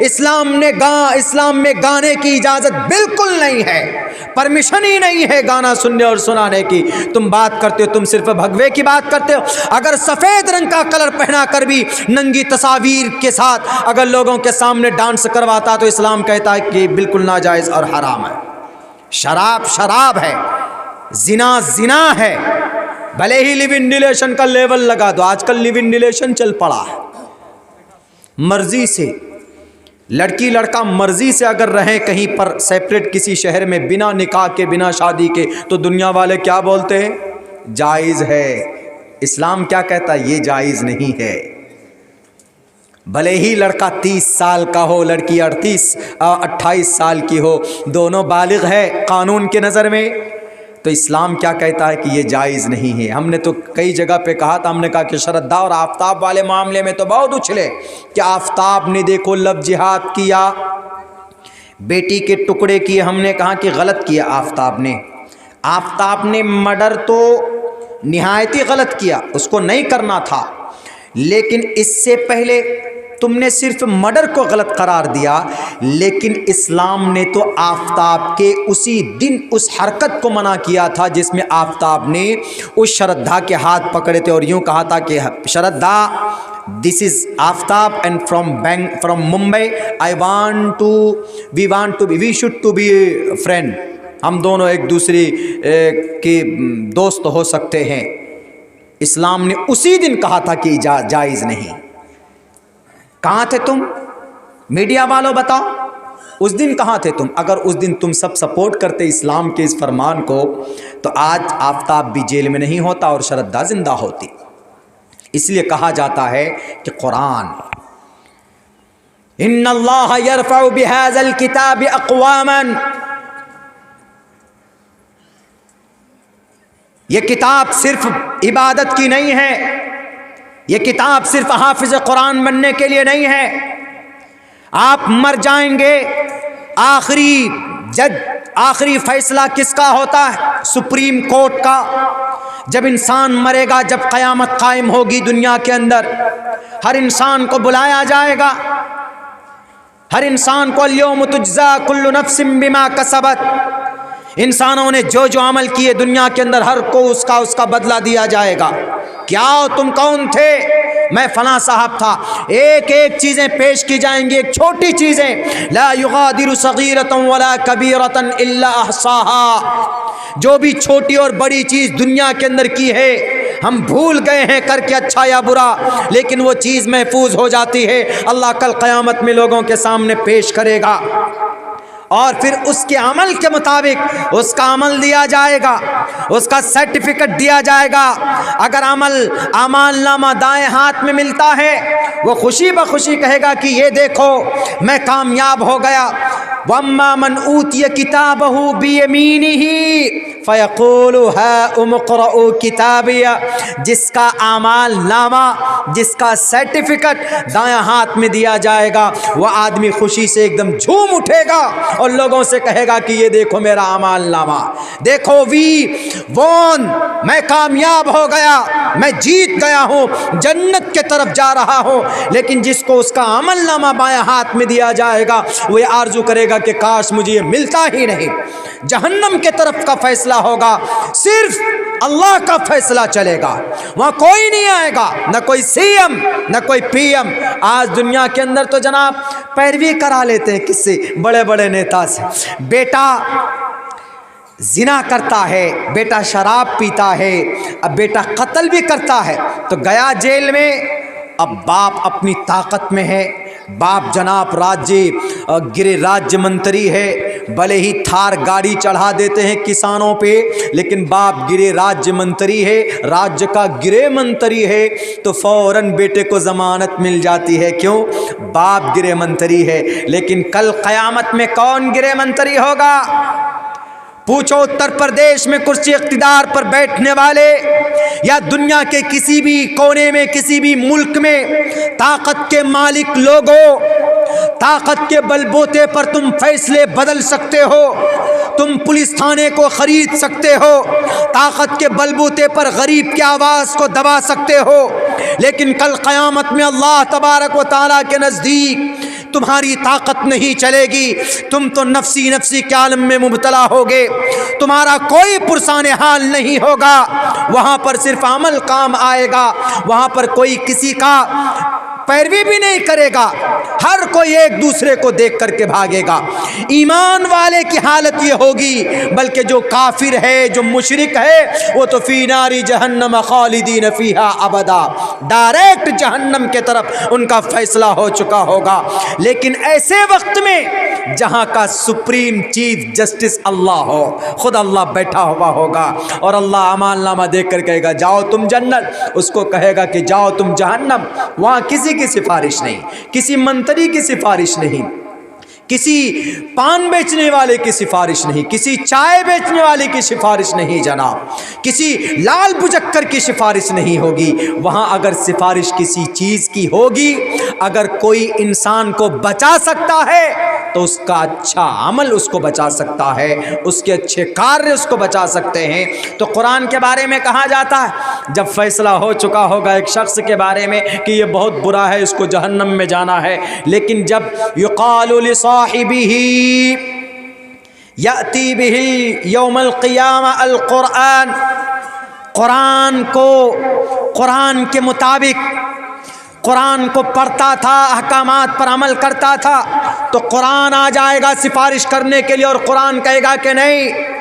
اسلام میں گانے کی اجازت بالکل نہیں ہے، پرمیشن ہی نہیں ہے گانا سننے اور سنانے کی۔ تم بات کرتے ہو، تم صرف بھگوے کی بات کرتے ہو۔ اگر سفید رنگ کا کلر پہنا کر بھی ننگی تصاویر کے ساتھ اگر لوگوں کے سامنے ڈانس کرواتا تو اسلام کہتا ہے کہ بالکل ناجائز اور حرام ہے۔ شراب شراب ہے، زنا زنا ہے، بھلے ہی لیو ان ریلیشن کا لیول لگا دو۔ آج کل لیو ان ریلیشن چل پڑا ہے، مرضی سے لڑکی لڑکا مرضی سے اگر رہیں کہیں پر سیپریٹ کسی شہر میں بنا نکاح کے بنا شادی کے، تو دنیا والے کیا بولتے ہیں؟ جائز ہے۔ اسلام کیا کہتا ہے؟ یہ جائز نہیں ہے۔ بھلے ہی لڑکا 30 سال کا ہو، لڑکی 28 سال کی ہو، دونوں بالغ ہے قانون کے نظر میں، تو اسلام کیا کہتا ہے کہ یہ جائز نہیں ہے۔ ہم نے تو کئی جگہ پہ کہا تھا، ہم نے کہا کہ شردا اور آفتاب والے معاملے میں تو بہت اچھلے کہ آفتاب نے دیکھو لب جہاد کیا، بیٹی کے ٹکڑے کیے، ہم نے کہا کہ غلط کیا آفتاب نے مرڈر تو نہایت ہی غلط کیا، اس کو نہیں کرنا تھا، لیکن اس سے پہلے تم نے صرف مرڈر کو غلط قرار دیا، لیکن اسلام نے تو آفتاب کے اسی دن اس حرکت کو منع کیا تھا جس میں آفتاب نے اس شردھا کے ہاتھ پکڑے تھے اور یوں کہا تھا کہ شردھا، this is Aftab and from Mumbai, we should to be friend، ہم دونوں ایک دوسرے کے دوست ہو سکتے ہیں۔ اسلام نے اسی دن کہا تھا کہ جائز نہیں۔ کہاں تھے تم میڈیا والوں؟ بتاؤ اس دن کہاں تھے تم؟ اگر اس دن تم سب سپورٹ کرتے اسلام کے اس فرمان کو تو آج آفتاب بھی جیل میں نہیں ہوتا اور شردھا زندہ ہوتی۔ اس لیے کہا جاتا ہے کہ قرآن ان اللہ یرفع بہذا الکتاب اقواما، یہ کتاب صرف عبادت کی نہیں ہے، یہ کتاب صرف حافظ قرآن بننے کے لیے نہیں ہے۔ آپ مر جائیں گے، آخری فیصلہ کس کا ہوتا ہے؟ سپریم کورٹ کا۔ جب انسان مرے گا، جب قیامت قائم ہوگی دنیا کے اندر، ہر انسان کو بلایا جائے گا، ہر انسان کو الیوم تجزا کل نفس بما کسبت، انسانوں نے جو جو عمل کیے دنیا کے اندر ہر کو اس کا بدلہ دیا جائے گا۔ کیا تم کون تھے؟ میں فلاں صاحب تھا۔ ایک ایک چیزیں پیش کی جائیں گی، ایک چھوٹی چیزیں، لا یغادر صغیرۃ ولا کبیرۃ الا احصاها، جو بھی چھوٹی اور بڑی چیز دنیا کے اندر کی ہے ہم بھول گئے ہیں کر کے، اچھا یا برا، لیکن وہ چیز محفوظ ہو جاتی ہے۔ اللہ کل قیامت میں لوگوں کے سامنے پیش کرے گا اور پھر اس کے عمل کے مطابق اس کا عمل دیا جائے گا، اس کا سرٹیفکیٹ دیا جائے گا۔ اگر اعمال نامہ دائیں ہاتھ میں ملتا ہے، وہ خوشی بخوشی کہے گا کہ یہ دیکھو میں کامیاب ہو گیا۔ وَأَمَّا مَنْ أُوتِيَ كِتَابَهُ بِيَمِينِهِ فَيَقُولُ هَاؤُمُ اقْرَءُوا كِتَابِيَهْ، جس کا اعمال نامہ، جس کا سرٹیفکیٹ دائیں ہاتھ میں دیا جائے گا، وہ آدمی خوشی سے ایک دم جھوم اٹھے گا اور لوگوں سے کہے گا کہ یہ دیکھو میرا اعمال نامہ، دیکھو وی وون، میں کامیاب ہو گیا، میں جیت گیا ہوں، جنت کے طرف جا رہا ہوں۔ لیکن جس کو اس کا عمل نامہ بائیں ہاتھ میں دیا جائے گا، وہ یہ آرزو کرے گا کہ کاش مجھے یہ ملتا ہی نہیں۔ جہنم کے طرف کا فیصلہ ہوگا، صرف اللہ کا فیصلہ چلے گا، وہاں کوئی نہیں آئے گا، نہ کوئی سی ایم نہ کوئی پی ایم۔ آج دنیا کے اندر تو جناب پیروی کرا لیتے ہیں کس سے؟ بڑے بڑے نیتا سے۔ بیٹا زنا کرتا ہے، بیٹا شراب پیتا ہے، اب بیٹا قتل بھی کرتا ہے تو گیا جیل میں۔ اب باپ اپنی طاقت میں ہے، باپ جناب گرے راجیہ منتری ہے، بھلے ہی تھار گاڑی چڑھا دیتے ہیں کسانوں پہ، لیکن باپ گرے راجیہ منتری ہے، راجیہ کا گرے منتری ہے، تو فوراً بیٹے کو ضمانت مل جاتی ہے۔ کیوں؟ باپ گرے منتری ہے۔ لیکن کل قیامت میں کون گرے منتری ہوگا؟ پوچھو اتر پردیش میں کرسی اقتدار پر بیٹھنے والے یا دنیا کے کسی بھی کونے میں کسی بھی ملک میں طاقت کے مالک لوگوں، طاقت کے بل بوتے پر تم فیصلے بدل سکتے ہو، تم پولیس تھانے کو خرید سکتے ہو، طاقت کے بل بوتے پر غریب کی آواز کو دبا سکتے ہو، لیکن کل قیامت میں اللہ تبارک و تعالیٰ کے نزدیک تمہاری طاقت نہیں چلے گی، تم تو نفسی نفسی کے عالم میں مبتلا ہوگے، تمہارا کوئی پرسان حال نہیں ہوگا، وہاں پر صرف عمل کام آئے گا، وہاں پر کوئی کسی کا پیروی بھی نہیں کرے گا، ہر کوئی ایک دوسرے کو دیکھ کر کے بھاگے گا۔ ایمان والے کی حالت یہ ہوگی، بلکہ جو کافر ہے، جو مشرک ہے، وہ تو فی ناری جہنم خالدین فیہا ابدا، ڈائریکٹ جہنم کے طرف ان کا فیصلہ ہو چکا ہوگا۔ لیکن ایسے وقت میں جہاں کا سپریم چیف جسٹس اللہ ہو، خود اللہ بیٹھا ہوا ہوگا اور اللہ اعمال نامہ دیکھ کر کہے گا جاؤ تم جنت، اس کو کہے گا کہ جاؤ تم جہنم۔ وہاں کسی کی سفارش نہیں، کسی منتری کی سفارش نہیں، کسی پان بیچنے والے کی سفارش نہیں، کسی چائے بیچنے والے کی سفارش نہیں جناب، کسی لال بجکر کی سفارش نہیں ہوگی۔ وہاں اگر سفارش کسی چیز کی ہوگی، اگر کوئی انسان کو بچا سکتا ہے تو اس کا اچھا عمل اس کو بچا سکتا ہے، اس کے اچھے کاریہ اس کو بچا سکتے ہیں۔ تو قرآن کے بارے میں کہا جاتا ہے جب فیصلہ ہو چکا ہوگا ایک شخص کے بارے میں کہ یہ بہت برا ہے، اس کو جہنم میں جانا ہے، لیکن جب یقال لصاحبہ یأتی بہ یوم القیامہ القرآن، قرآن کے مطابق قرآن کو پڑھتا تھا، احکامات پر عمل کرتا تھا، تو قرآن آ جائے گا سفارش کرنے کے لیے اور قرآن کہے گا کہ نہیں،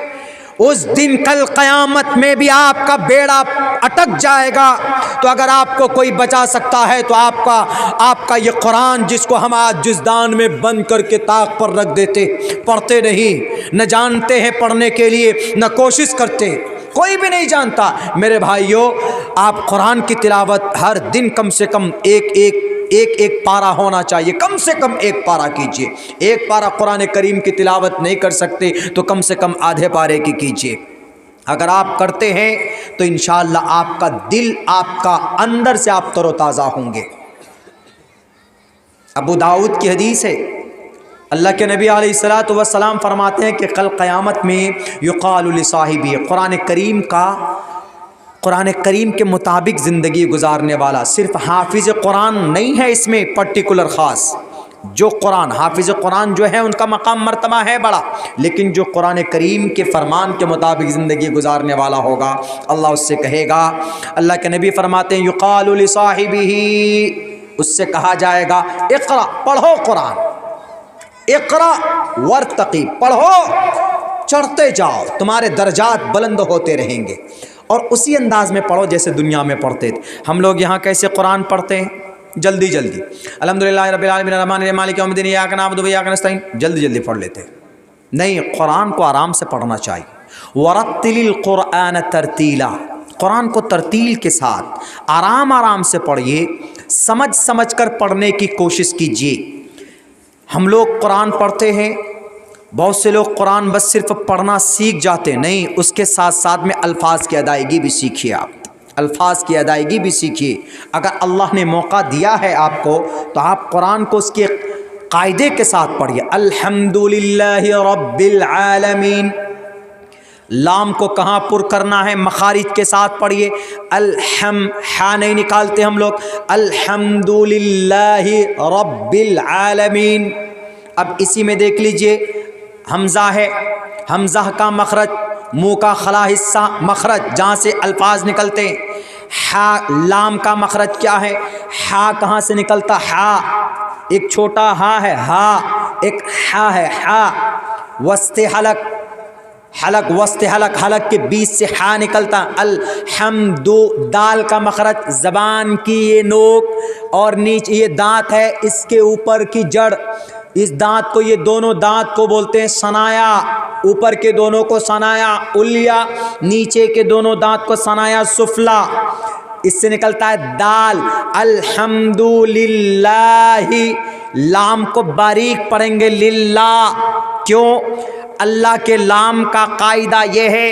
اس دن کل قیامت میں بھی آپ کا بیڑا اٹک جائے گا۔ تو اگر آپ کو کوئی بچا سکتا ہے تو آپ کا یہ قرآن جس کو ہم آج جزدان میں بند کر کے طاق پر رکھ دیتے، پڑھتے نہیں، نہ جانتے ہیں پڑھنے کے لیے، نہ کوشش کرتے، کوئی بھی نہیں جانتا۔ میرے بھائیوں، آپ قرآن کی تلاوت ہر دن کم سے کم ایک پارہ ہونا چاہیے، کم سے کم ایک پارہ کیجئے۔ ایک پارہ قرآن کریم کی تلاوت نہیں کر سکتے تو کم سے کم آدھے پارے کی کیجئے۔ اگر آپ کرتے ہیں تو انشاءاللہ آپ کا دل، آپ کا اندر سے آپ تر و تازہ ہوں گے۔ ابو داؤد کی حدیث ہے، اللہ کے نبی علیہ الصلوۃ والسلام فرماتے ہیں کہ کل قیامت میں یقال لصاحبہ، قرآن کریم کے مطابق زندگی گزارنے والا، صرف حافظ قرآن نہیں ہے اس میں پرٹیکولر خاص، جو قرآن حافظ قرآن جو ہے ان کا مقام مرتبہ ہے بڑا، لیکن جو قرآن کریم کے فرمان کے مطابق زندگی گزارنے والا ہوگا، اللہ اس سے کہے گا، اللہ کے نبی فرماتے ہیں یقال لصاحبہ، اس سے کہا جائے گا اقرأ، پڑھو قرآن، اقرأ ورتقی، پڑھو، چڑھتے جاؤ، تمہارے درجات بلند ہوتے رہیں گے، اور اسی انداز میں پڑھو جیسے دنیا میں پڑھتے تھے۔ ہم لوگ یہاں کیسے قرآن پڑھتے ہیں؟ جلدی الحمدللہ رب العالمین الرحمن الرحیم مالک یوم الدین ایاک نعبد و ایاک نستعین، جلدی پڑھ لیتے ہیں۔ نہیں، قرآن کو آرام سے پڑھنا چاہیے۔ ورتل القرآن ترتیلا، قرآن کو ترتیل کے ساتھ آرام سے پڑھیے، سمجھ کر پڑھنے کی کوشش کیجیے۔ ہم لوگ قرآن پڑھتے ہیں، بہت سے لوگ قرآن بس صرف پڑھنا سیکھ جاتے، نہیں، اس کے ساتھ ساتھ میں الفاظ کی ادائیگی بھی سیکھیے، آپ الفاظ کی ادائیگی بھی سیکھیے۔ اگر اللہ نے موقع دیا ہے آپ کو تو آپ قرآن کو اس کے قاعدے کے ساتھ پڑھیے۔ الحمدللہ رب العالمین، لام کو کہاں پر کرنا ہے؟ مخارج کے ساتھ پڑھیے۔ ہا نہیں نکالتے ہم لوگ، الحمدللہ رب العالمین۔ اب اسی میں دیکھ لیجئے، حمزہ ہے، حمزہ کا مخرج، منہ کا خلا حصہ مخرج جہاں سے الفاظ نکلتے ہیں۔ ہا، لام کا مخرج کیا ہے؟ ہا کہاں سے نکلتا؟ ہا، ایک چھوٹا ہا ہے، ہا، ایک ہا ہے، ہا، وسط حلق کے بیچ سے ہا نکلتا۔ الحمد، دال کا مخرج، زبان کی یہ نوک اور نیچے یہ دانت ہے، اس کے اوپر کی جڑ، اس دانت کو، یہ دونوں دانت کو بولتے ہیں ثنایا، اوپر کے دونوں کو ثنایا علیا، نیچے کے دونوں دانت کو ثنایا سفلا، اس سے نکلتا ہے دال۔ الحمدللہ، لام کو باریک پڑھیں گے، للہ، کیوں؟ اللہ کے لام کا قاعدہ یہ ہے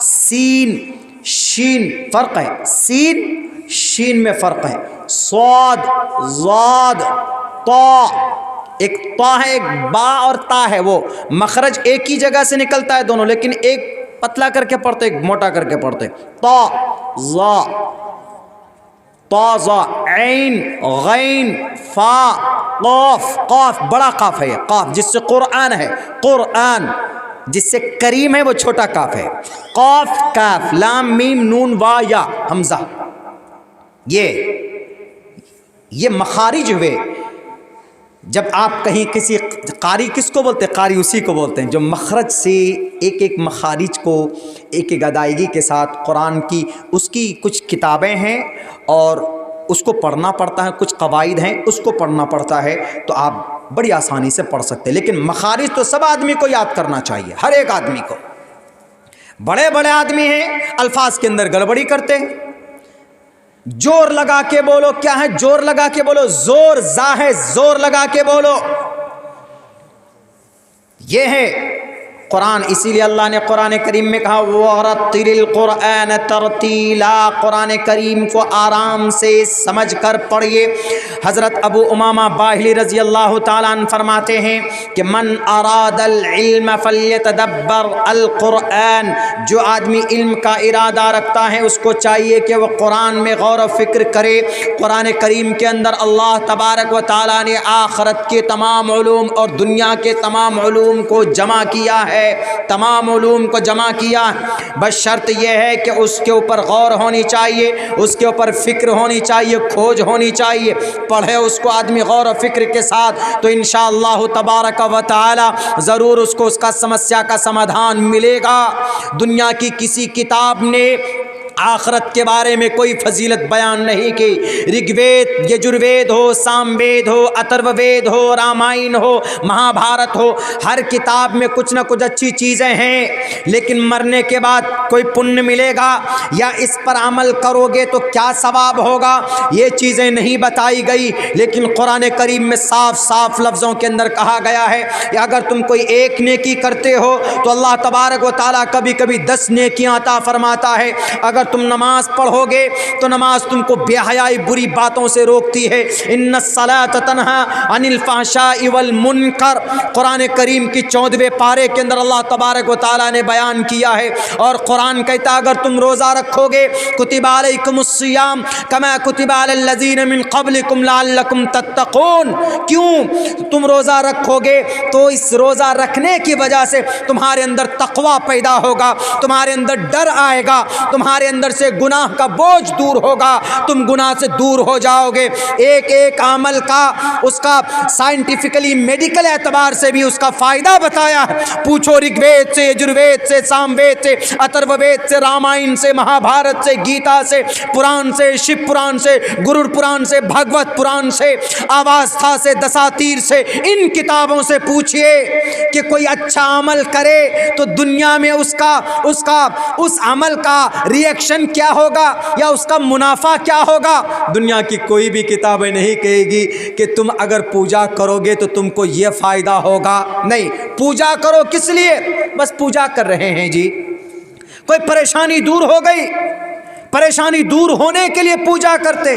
سین شین فرق ہے، سین شین میں فرق ہے، صاد ضاد طا، ایک طا ہے ایک با اور تا ہے، وہ مخرج ایک ہی جگہ سے نکلتا ہے دونوں، لیکن ایک پتلا کر کے پڑھتے ایک موٹا کر کے پڑھتے، طا ضا طا ضا عین غین فا قاف، قاف بڑا قاف ہے، یہ قاف جس سے قرآن ہے، قرآن جس سے کریم ہے وہ چھوٹا کاف ہے، قاف کاف لام میم نون وا یا حمزہ، یہ مخارج ہوئے۔ جب آپ کہیں کسی قاری کس کو بولتے ہیں؟ قاری اسی کو بولتے ہیں جو مخرج سے ایک ایک مخارج کو ایک ایک ادائیگی کے ساتھ قرآن کی اس کی کچھ کتابیں ہیں اور اس کو پڑھنا پڑتا ہے، کچھ قواعد ہیں اس کو پڑھنا پڑتا ہے، تو آپ بڑی آسانی سے پڑھ سکتے ہیں۔ لیکن مخارج تو سب آدمی کو یاد کرنا چاہیے، ہر ایک آدمی کو۔ بڑے بڑے آدمی ہیں الفاظ کے اندر گڑبڑی کرتے ہیں، زور لگا کے بولو، کیا ہے زور لگا کے بولو؟ زور زا ہے، زور لگا کے بولو، یہ ہے قرآن۔ اسی لیے اللہ نے قرآن کریم میں کہا وَرَتِّلِ الْقُرْآنَ تَرْتِيلًا، قرآن کریم کو آرام سے سمجھ کر پڑھیے۔ حضرت ابو امامہ باہلی رضی اللہ تعالیٰ عنہ فرماتے ہیں کہ من اراد العلم فلیتدبر القرآن، جو آدمی علم کا ارادہ رکھتا ہے اس کو چاہیے کہ وہ قرآن میں غور و فکر کرے۔ قرآن کریم کے اندر اللہ تبارک و تعالیٰ نے آخرت کے تمام علوم اور دنیا کے تمام علوم کو جمع کیا ہے، تمام علوم کو جمع کیا ہے، بس شرط یہ ہے کہ اس کے اوپر غور ہونی چاہیے، اس کے اوپر فکر ہونی چاہیے، کھوج ہونی چاہیے، پڑھے اس کو آدمی غور و فکر کے ساتھ تو انشاءاللہ تبارک و تعالی ضرور اس کو اس کا سمسیا کا سمادھان ملے گا۔ دنیا کی کسی کتاب نے آخرت کے بارے میں کوئی فضیلت بیان نہیں کی، رگ وید یجروید ہو، سام وید ہو، اترو وید ہو، رامائن ہو، مہا بھارت ہو، ہر کتاب میں کچھ نہ کچھ اچھی چیزیں ہیں، لیکن مرنے کے بعد کوئی پن ملے گا یا اس پر عمل کرو گے تو کیا ثواب ہوگا، یہ چیزیں نہیں بتائی گئی۔ لیکن قرآن کریم میں صاف صاف لفظوں کے اندر کہا گیا ہے کہ اگر تم کوئی ایک نیکی کرتے ہو تو اللہ تبارک و تعالیٰ کبھی کبھی 10 نیکیاں عطا فرماتا ہے۔ اگر تم نماز پڑھو گے تو نماز تم کو بے حیائی بری باتوں سے روکتی ہے، ان الصلاۃ تنہا عن الفحشاء والمنکر، قرآن کریم کی 14ویں پارے کے اندر اللہ تبارک و تعالیٰ نے بیان کیا ہے۔ اور قرآن کہتا ہے اگر تم روزہ رکھو گے کتب علیکم الصیام کما کتب علی الذین من قبلکم لعلکم تتقون، کیوں تم روزہ رکھو گے تو اس روزہ رکھنے کی وجہ سے تمہارے اندر تقوی پیدا ہوگا، تمہارے اندر ڈر آئے گا، تمہارے اندر سے گناہ کا بوجھ دور ہوگا، تم گناہ سے دور ہو جاؤ گے۔ ایک ایک عمل کا اس کا سائنٹیفکلی میڈیکل اعتبار سے بھی اس کا فائدہ بتایا ہے، پوچھو رگ وید سے، یجروید سے، سام وید سے، اترو وید سے، رامائن سے، مہا بھارت سے، گیتا سے، پران سے، شیو پران سے، گرور پران سے، بھگوت پران سے، آواستھا سے، دساتیر سے، ان کتابوں سے پوچھئے کہ کوئی اچھا عمل کرے تو دنیا میں اس عمل کا ریئیکشن کیا ہوگا یا اس کا منافع کیا ہوگا۔ دنیا کی کوئی بھی کتابیں نہیں کہے گی کہ تم اگر پوجا کرو گے تو تم کو یہ فائدہ ہوگا، نہیں، پوجا کرو کس لیے؟ بس پوجا کر رہے ہیں جی، کوئی پریشانی دور ہو گئی، پریشانی دور ہونے کے لیے پوجا کرتے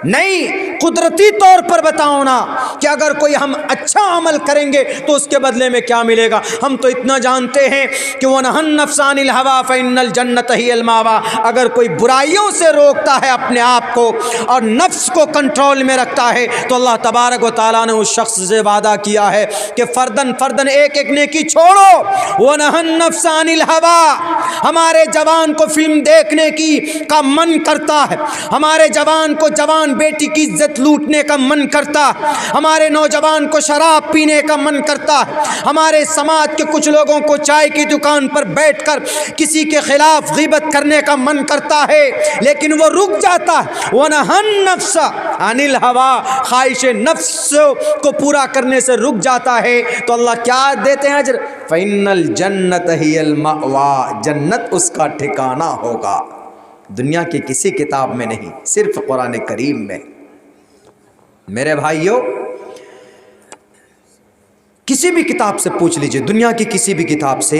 نہیں، قدرتی طور پر بتاؤ نا کہ اگر کوئی ہم اچھا عمل کریں گے تو اس کے بدلے میں کیا ملے گا۔ ہم تو اتنا جانتے ہیں کہ وَنَهَى النَّفْسَ عَنِ الْهَوَىٰ فَإِنَّ الْجَنَّةَ هِيَ الْمَأْوَىٰ، اگر کوئی برائیوں سے روکتا ہے اپنے آپ کو اور نفس کو کنٹرول میں رکھتا ہے تو اللہ تبارک و تعالیٰ نے اس شخص سے وعدہ کیا ہے کہ فردن فردن ایک ایک نیکی چھوڑو۔ وَنَهَى النَّفْسَ عَنِ الْهَوَىٰ، ہمارے جوان کو فلم دیکھنے کی کا من کرتا ہے، ہمارے جوان کو جوان بیٹی کی عزت لوٹنے کا من کرتا ہے، ہمارے نوجوان کو شراب پینے کا من کرتا ہے، ہمارے سماج کے کچھ لوگوں کو چائے کی دکان پر بیٹھ کر کسی کے خلاف غیبت کرنے کا من کرتا ہے، لیکن وہ رک جاتا ہے۔ وَنَهَى النَّفْسَ عَنِ الْهَوَىٰ، خواہش نفس کو پورا کرنے سے رک جاتا ہے تو اللہ کیا دیتے ہیں اجر؟ فَإِنَّ الْجَنَّةَ هِيَ الْمَأْوَىٰ، جنت اس کا ٹھکانہ ہوگا۔ دنیا کی کسی کتاب میں نہیں، صرف قرآن کریم میں۔ میرے بھائیوں، کسی بھی کتاب سے پوچھ لیجئے، دنیا کی کسی بھی کتاب سے،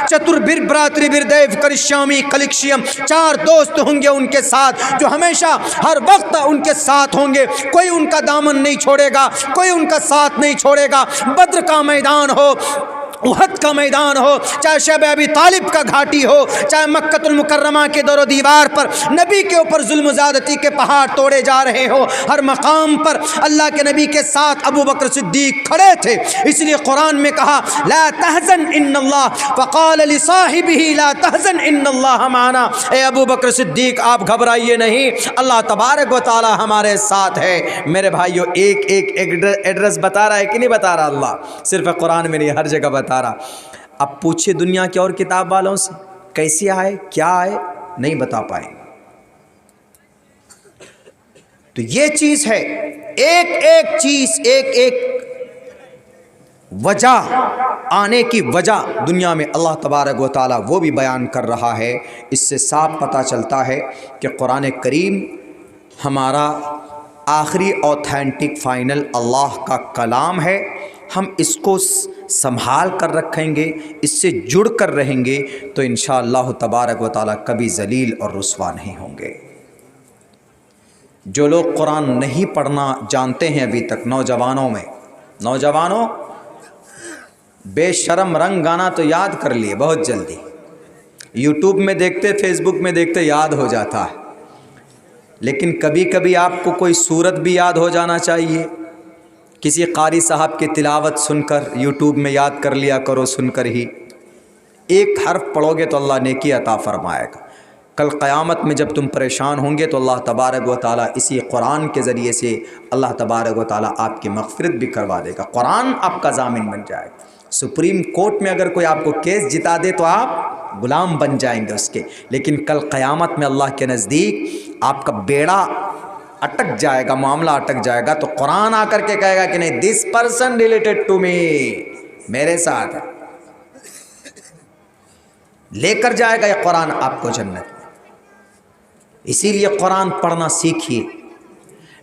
چتربر براتری دیو کرشامی کلکشیم، 4 دوست ہوں گے ان کے ساتھ جو ہمیشہ ہر وقت ان کے ساتھ ہوں گے، کوئی ان کا دامن نہیں چھوڑے گا، کوئی ان کا ساتھ نہیں چھوڑے گا۔ بدر کا میدان ہو، احد کا میدان ہو، چاہے شیب ابی طالب کا گھاٹی ہو، چاہے مکہ المکرمہ کے دور و دیوار پر نبی کے اوپر ظلم و زیادتی کے پہاڑ توڑے جا رہے ہو، ہر مقام پر اللہ کے نبی کے ساتھ ابو بکر صدیق کھڑے تھے۔ اس لیے قرآن میں کہا لا تحزن ان اللہ فقال لصاحبہ لا تحزن ان اللہ معنا، اے ابو بکر صدیق آپ گھبرائیے نہیں، اللہ تبارک و تعالی ہمارے ساتھ ہے۔ میرے بھائیو ایک ایڈریس بتا رہا ہے کہ نہیں بتا رہا اللہ؟ صرف قرآن میں نہیں، ہر جگہ بتا رہا۔ اب پوچھے دنیا کی اور کتاب والوں سے کیسی آئے کیا آئے، نہیں بتا پائیں گے۔ تو یہ چیز ہے، ایک ایک چیز، ایک ایک وجہ آنے کی وجہ دنیا میں اللہ تبارک و تعالیٰ وہ بھی بیان کر رہا ہے۔ اس سے صاف پتہ چلتا ہے کہ قرآن کریم ہمارا آخری اوتھینٹک فائنل اللہ کا کلام ہے۔ ہم اس کو سنبھال کر رکھیں گے، اس سے جڑ کر رہیں گے تو انشاءاللہ تبارک و تعالیٰ کبھی ذلیل اور رسوا نہیں ہوں گے۔ جو لوگ قرآن نہیں پڑھنا جانتے ہیں ابھی تک، نوجوانوں بے شرم رنگ گانا تو یاد کر لیے بہت جلدی، یوٹیوب میں دیکھتے، فیس بک میں دیکھتے یاد ہو جاتا ہے، لیکن کبھی کبھی آپ کو کوئی سورت بھی یاد ہو جانا چاہیے۔ کسی قاری صاحب کی تلاوت سن کر یوٹیوب میں یاد کر لیا کرو، سن کر ہی ایک حرف پڑھو گے تو اللہ نیکی عطا فرمائے گا۔ کل قیامت میں جب تم پریشان ہوں گے تو اللہ تبارک و تعالیٰ اسی قرآن کے ذریعے سے اللہ تبارک و تعالیٰ آپ کی مغفرت بھی کروا دے گا، قرآن آپ کا ضامن بن جائے گا۔ سپریم کورٹ میں اگر کوئی آپ کو کیس جتا دے تو آپ غلام بن جائیں گے اس کے، لیکن کل قیامت میں اللہ کے نزدیک آپ کا بیڑا اٹک جائے گا، معاملہ اٹک جائے گا، تو قرآن آ کر کے کہے گا کہ نہیں دس پرسن ریلیٹڈ ٹو می، میرے ساتھ ہے، لے کر جائے گا یہ قرآن آپ کو جنت میں۔ اسی لیے قرآن پڑھنا سیکھیے،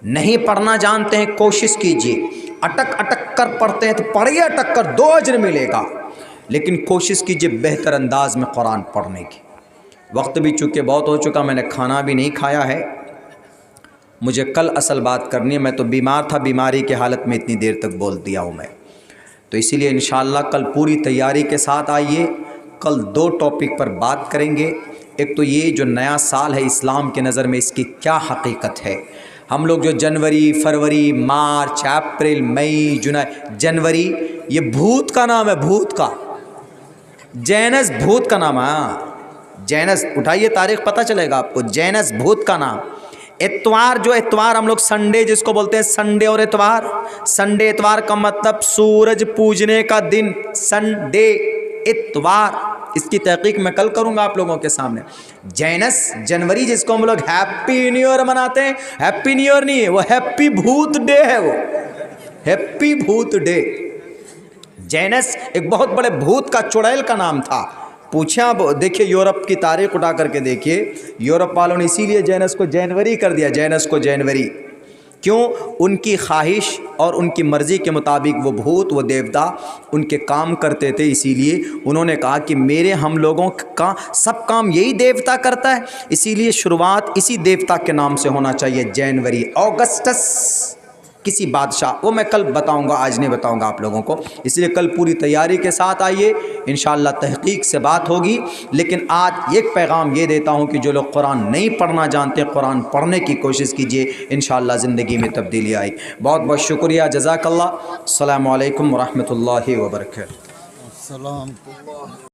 نہیں پڑھنا جانتے ہیں کوشش کیجیے، اٹک اٹک کر پڑھتے ہیں تو پڑھیے اٹک کر، 2 اجر ملے گا، لیکن کوشش کیجیے بہتر انداز میں قرآن پڑھنے کی۔ وقت بھی چونکہ بہت ہو چکا، میں نے کھانا بھی نہیں کھایا ہے، مجھے کل اصل بات کرنی ہے، میں تو بیمار تھا، بیماری کے حالت میں اتنی دیر تک بول دیا ہوں میں، تو اسی لیے انشاءاللہ کل پوری تیاری کے ساتھ آئیے۔ کل 2 ٹاپک پر بات کریں گے، ایک تو یہ جو نیا سال ہے اسلام کے نظر میں اس کی کیا حقیقت ہے۔ ہم لوگ جو جنوری، فروری، مارچ، اپریل، مئی، جنوری، یہ بھوت کا نام ہے، بھوت کا، جینس بھوت کا نام ہے، جینس اٹھائیے تاریخ پتہ چلے گا آپ کو، جینس بھوت کا نام۔ اتوار، جو اتوار ہم لوگ سنڈے جس کو بولتے ہیں، سنڈے اور اتوار، سنڈے اتوار کا مطلب سورج پوجنے کا دن، سنڈے اتوار، اس کی تحقیق میں کل کروں گا آپ لوگوں کے سامنے۔ جینس جنوری جس کو ہم لوگ ہیپی نیو ایئر مناتے ہیں، ہیپی نیو ایئر نہیں ہے وہ، ہیپی بھوت ڈے ہے، وہ ہیپی بھوت ڈے۔ جینس ایک بہت بڑے بھوت کا، چڑیل کا نام تھا۔ پوچھیں آپ دیکھیے یورپ کی تاریخ اٹھا کر کے دیکھیے، یورپ والوں نے اسی لیے جینس کو جنوری کر دیا، جینس کو جنوری، کیوں؟ ان کی خواہش اور ان کی مرضی کے مطابق وہ بھوت، وہ دیوتا ان کے کام کرتے تھے، اسی لیے انہوں نے کہا کہ میرے ہم لوگوں کا سب کام یہی دیوتا کرتا ہے، اسی لیے شروعات اسی دیوتا کے نام سے ہونا چاہیے، جنوری۔ اوگسٹس کسی بادشاہ، وہ میں کل بتاؤں گا، آج نہیں بتاؤں گا آپ لوگوں کو، اس لیے کل پوری تیاری کے ساتھ آئیے، انشاءاللہ تحقیق سے بات ہوگی۔ لیکن آج ایک پیغام یہ دیتا ہوں کہ جو لوگ قرآن نہیں پڑھنا جانتے، قرآن پڑھنے کی کوشش کیجیے، انشاءاللہ زندگی میں تبدیلی آئی۔ بہت بہت شکریہ، جزاک اللہ، السلام علیکم ورحمۃ اللہ وبرکاتہ۔